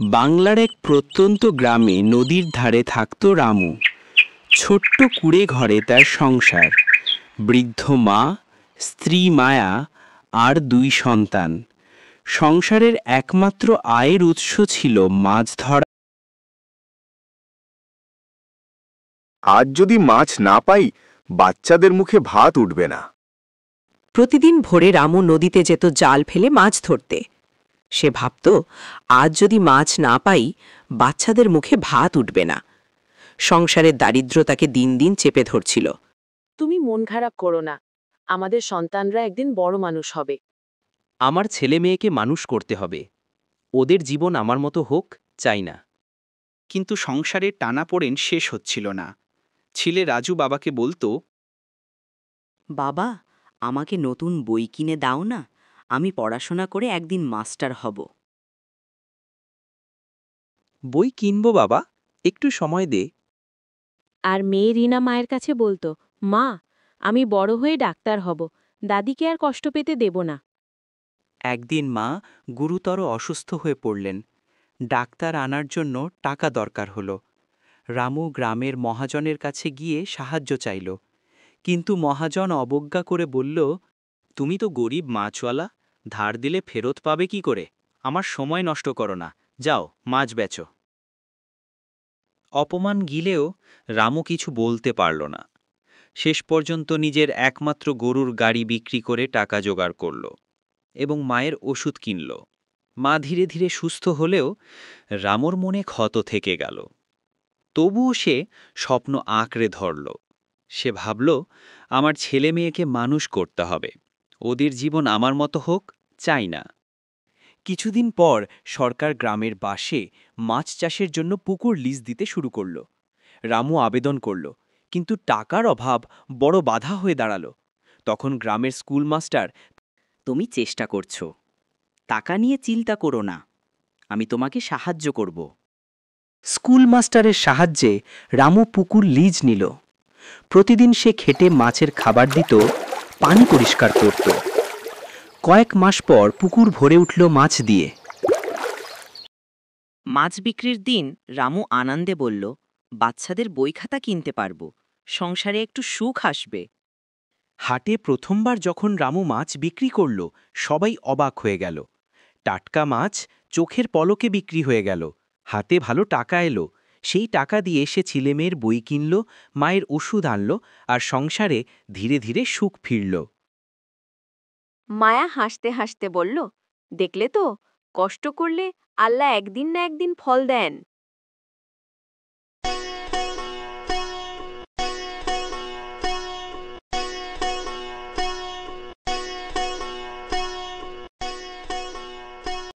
বাংলার এক প্রত্যন্ত গ্রামে নদীর ধারে থাকত রামু। ছোট্ট কুঁড়ে ঘরে তার সংসার, বৃদ্ধ মা, স্ত্রী মায়া আর 2 সন্তান। সংসারের একমাত্র আয়ের উৎস ছিল মাছ ধরা। আজ যদি মাছ না পাই, বাচ্চাদের মুখে ভাত উঠবে না। প্রতিদিন ভোরে রামু নদীতে যেত জাল ফেলে মাছ ধরতে। সে ভাবত, আজ যদি মাছ না পাই, বাচ্চাদের মুখে ভাত উঠবে না। সংসারের দারিদ্র তাকে দিন দিন চেপে ধরছিল। তুমি মন খারাপ করো না, আমাদের সন্তানরা একদিন বড় মানুষ হবে। আমার ছেলে মেয়েকে মানুষ করতে হবে, ওদের জীবন আমার মতো হোক চাই না। কিন্তু সংসারের টানাপোড়েন শেষ হচ্ছিল না। ছেলে রাজু বাবাকে বলতো, বাবা, আমাকে নতুন বই কিনে দাও না, আমি পড়াশোনা করে একদিন মাস্টার হব। বই কিনবো বাবা, একটু সময় দে। আর মেয়ে রিনা মায়ের কাছে বলতো, মা, আমি বড় হয়ে ডাক্তার হব, দাদিকে আর কষ্ট পেতে দেব না। একদিন মা গুরুতর অসুস্থ হয়ে পড়লেন। ডাক্তার আনার জন্য টাকা দরকার হলো। রামু গ্রামের মহাজনের কাছে গিয়ে সাহায্য চাইল, কিন্তু মহাজন অবজ্ঞা করে বলল, তুমি তো গরিব মাছওয়ালা, ধার দিলে ফেরত পাবে কি করে? আমার সময় নষ্ট করো না, যাও মাছ বেচো। অপমান গিলেও রামু কিছু বলতে পারল না। শেষ পর্যন্ত নিজের একমাত্র গরুর গাড়ি বিক্রি করে টাকা জোগাড় করল এবং মায়ের ওষুধ কিনল। মা ধীরে ধীরে সুস্থ হলেও রামুর মনে ক্ষত থেকে গেল। তবুও সে স্বপ্ন আঁকড়ে ধরল। সে ভাবল, আমার ছেলে মেয়েকে মানুষ করতে হবে, ওদের জীবন আমার মতো হোক চাই না। কিছুদিন পর সরকার গ্রামের বাসে মাছ চাষের জন্য পুকুর লিজ দিতে শুরু করল। রামু আবেদন করল, কিন্তু টাকার অভাব বড় বাধা হয়ে দাঁড়াল। তখন গ্রামের স্কুল মাস্টার, তুমি চেষ্টা করছো, টাকা নিয়ে চিন্তা করো না, আমি তোমাকে সাহায্য করব। স্কুল মাস্টারের সাহায্যে রামু পুকুর লিজ নিল। প্রতিদিন সে খেটে মাছের খাবার দিত, পানি পরিষ্কার করত। কয়েক মাস পর পুকুর ভরে উঠল মাছ দিয়ে। মাছ বিক্রির দিন রামু আনন্দে বলল, বাচ্চাদের বই খাতা কিনতে পারবো, সংসারে একটু সুখ আসবে। হাটে প্রথমবার যখন রামু মাছ বিক্রি করল, সবাই অবাক হয়ে গেল। টাটকা মাছ চোখের পলকে বিক্রি হয়ে গেল, হাতে ভালো টাকা এলো। সেই টাকা দিয়ে সে ছেলেমেয়ের বই কিনল, মায়ের ওষুধ আনল, আর সংসারে ধীরে ধীরে সুখ ফিরল। মায়া হাসতে হাসতে বলল, দেখলে তো, কষ্ট করলে আল্লাহ একদিন না একদিন ফল দেন।